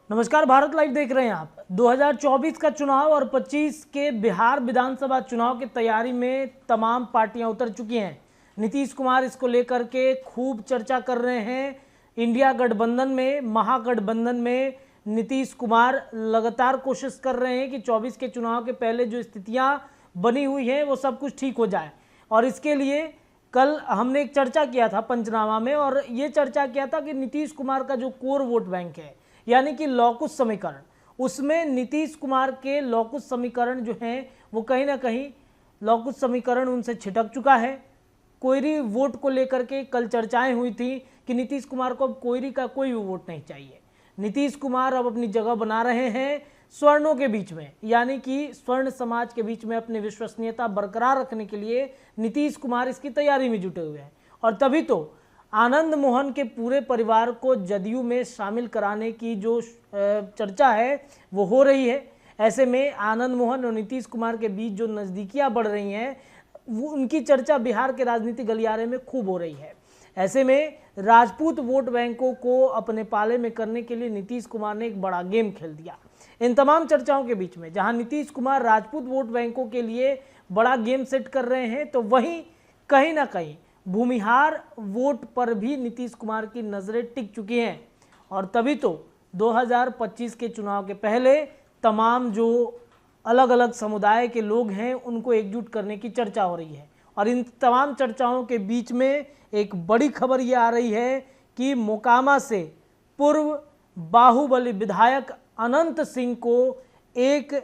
नमस्कार, भारत लाइव देख रहे हैं आप। 2024 का चुनाव और 25 के बिहार विधानसभा चुनाव की तैयारी में तमाम पार्टियां उतर चुकी हैं। नीतीश कुमार इसको लेकर के खूब चर्चा कर रहे हैं। इंडिया गठबंधन में, महागठबंधन में नीतीश कुमार लगातार कोशिश कर रहे हैं कि 24 के चुनाव के पहले जो स्थितियां बनी हुई हैं वो सब कुछ ठीक हो जाए। और इसके लिए कल हमने एक चर्चा किया था पंचनामा में, और ये चर्चा किया था कि नीतीश कुमार का जो कोर वोट बैंक है, यानी कि लॉकुस समीकरण, उसमें नीतीश कुमार के लॉकुस समीकरण जो हैं वो कहीं ना कहीं लॉकुस समीकरण उनसे छिटक चुका है। कोयरी वोट को लेकर के कल चर्चाएं हुई थी कि नीतीश कुमार को अब कोयरी का कोई भी वोट नहीं चाहिए। नीतीश कुमार अब अपनी जगह बना रहे हैं स्वर्णों के बीच में, यानी कि स्वर्ण समाज के बीच में अपनी विश्वसनीयता बरकरार रखने के लिए नीतीश कुमार इसकी तैयारी में जुटे हुए हैं। और तभी तो आनंद मोहन के पूरे परिवार को जदयू में शामिल कराने की जो चर्चा है वो हो रही है। ऐसे में आनंद मोहन और नीतीश कुमार के बीच जो नज़दीकियां बढ़ रही हैं, वो उनकी चर्चा बिहार के राजनीतिक गलियारे में खूब हो रही है। ऐसे में राजपूत वोट बैंकों को अपने पाले में करने के लिए नीतीश कुमार ने एक बड़ा गेम खेल दिया। इन तमाम चर्चाओं के बीच में जहां नीतीश कुमार राजपूत वोट बैंकों के लिए बड़ा गेम सेट कर रहे हैं, तो वहीं कहीं ना कहीं भूमिहार वोट पर भी नीतीश कुमार की नज़रें टिक चुकी हैं। और तभी तो 2025 के चुनाव के पहले तमाम जो अलग अलग समुदाय के लोग हैं उनको एकजुट करने की चर्चा हो रही है। और इन तमाम चर्चाओं के बीच में एक बड़ी खबर ये आ रही है कि मोकामा से पूर्व बाहुबली विधायक अनंत सिंह को एक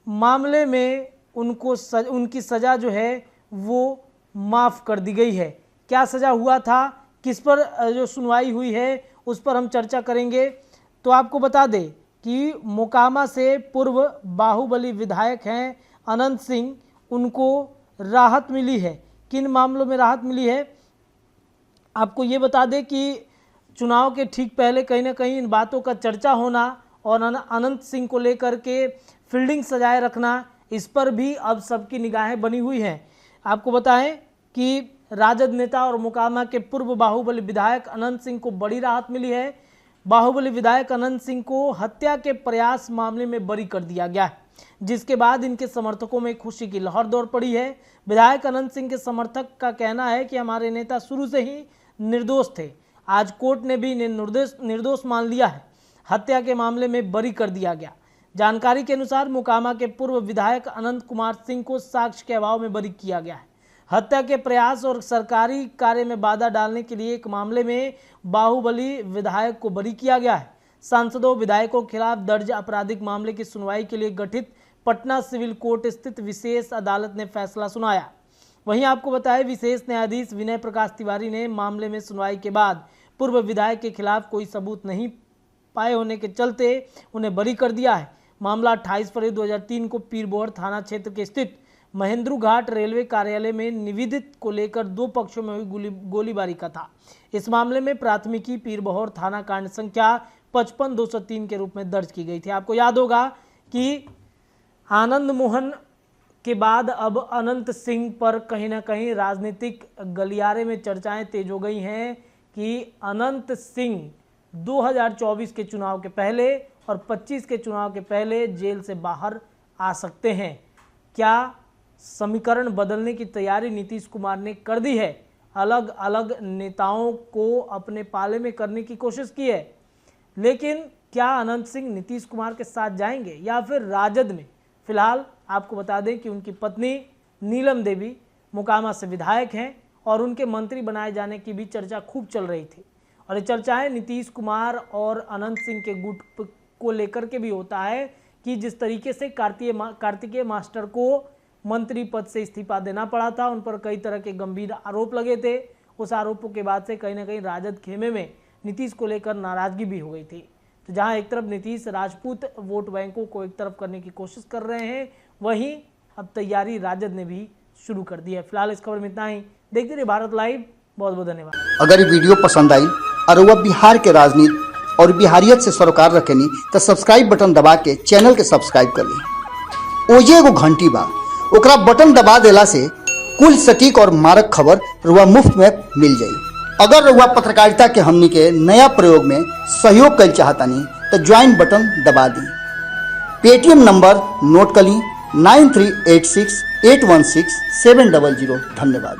मामले में उनकी सज़ा जो है वो माफ़ कर दी गई है। क्या सज़ा हुआ था, किस पर जो सुनवाई हुई है, उस पर हम चर्चा करेंगे। तो आपको बता दें कि मोकामा से पूर्व बाहुबली विधायक हैं अनंत सिंह, उनको राहत मिली है। किन मामलों में राहत मिली है आपको ये बता दें कि चुनाव के ठीक पहले कहीं ना कहीं इन बातों का चर्चा होना और अनंत सिंह को लेकर के फील्डिंग सजाए रखना, इस पर भी अब सबकी निगाहें बनी हुई हैं। आपको बताएं कि राजद नेता और मोकामा के पूर्व बाहुबली विधायक अनंत सिंह को बड़ी राहत मिली है। बाहुबली विधायक अनंत सिंह को हत्या के प्रयास मामले में बरी कर दिया गया है, जिसके बाद इनके समर्थकों में खुशी की लहर दौड़ पड़ी है। विधायक अनंत सिंह के समर्थक का कहना है कि हमारे नेता शुरू से ही निर्दोष थे, आज कोर्ट ने भी इन्हें निर्दोष मान लिया है, हत्या के मामले में बरी कर दिया गया। जानकारी के अनुसार मोकामा के पूर्व विधायक अनंत कुमार सिंह को साक्ष्य के अभाव में बरी किया गया है। हत्या के प्रयास और सरकारी कार्य में बाधा डालने के लिए एक मामले में बाहुबली विधायक को बरी किया गया है। सांसदों विधायकों के खिलाफ दर्ज आपराधिक मामले की सुनवाई के लिए गठित पटना सिविल कोर्ट स्थित विशेष अदालत ने फैसला सुनाया। वहीं आपको बताएं, विशेष न्यायाधीश विनय प्रकाश तिवारी ने मामले में सुनवाई के बाद पूर्व विधायक के खिलाफ कोई सबूत नहीं पाए होने के चलते उन्हें बरी कर दिया है। मामला 28 फरवरी 2003 को पीरबोहर थाना क्षेत्र के स्थित महेंद्रू घाट रेलवे कार्यालय में निवेदित को लेकर दो पक्षों में हुई गोलीबारी का था। इस मामले में प्राथमिकी पीरबोहर थाना कांड संख्या 55-203 के रूप में दर्ज की गई थी। आपको याद होगा कि आनंद मोहन के बाद अब अनंत सिंह पर कहीं ना कहीं राजनीतिक गलियारे में चर्चाएं तेज हो गई हैं कि अनंत सिंह 2024 के चुनाव के पहले और 25 के चुनाव के पहले जेल से बाहर आ सकते हैं। क्या समीकरण बदलने की तैयारी नीतीश कुमार ने कर दी है? अलग अलग नेताओं को अपने पाले में करने की कोशिश की है, लेकिन क्या अनंत सिंह नीतीश कुमार के साथ जाएंगे या फिर राजद में? फिलहाल आपको बता दें कि उनकी पत्नी नीलम देवी मोकामा से विधायक हैं और उनके मंत्री बनाए जाने की भी चर्चा खूब चल रही थी। और ये चर्चाएं नीतीश कुमार और अनंत सिंह के गुट को लेकर के भी होता है कि जिस तरीके से कार्तिकेय मास्टर को मंत्री पद से इस्तीफा देना पड़ा था, उन पर कई तरह के गंभीर आरोप लगे थे। उस आरोपों के बाद से कहीं ना कहीं राजद खेमे में नीतीश को लेकर नाराजगी भी हो गई थी। तो जहां एक तरफ नीतीश राजपूत वोट बैंकों को एक तरफ करने की कोशिश कर रहे हैं, वहीं अब तैयारी राजद ने भी शुरू कर दी है। फिलहाल इस खबर में इतना ही। देखते रहिए भारत लाइव। बहुत बहुत धन्यवाद। अगर ये वीडियो पसंद आई और वह बिहार के राजनीति और बिहारियत से सरोकार रखेनी तो सब्सक्राइब बटन दबा के चैनल के सब्सक्राइब कर ली। ओजे एगो घंटी बा, ओकरा बटन दबा देला से कुल सटीक और मारक खबर रुआ मुफ्त में मिल जाई। अगर रुआ पत्रकारिता के हमनी के नया प्रयोग में सहयोग कर चाहतानी तो ज्वाइन बटन दबा दी। पेटीएम नंबर नोट कर ली 9386816700। धन्यवाद।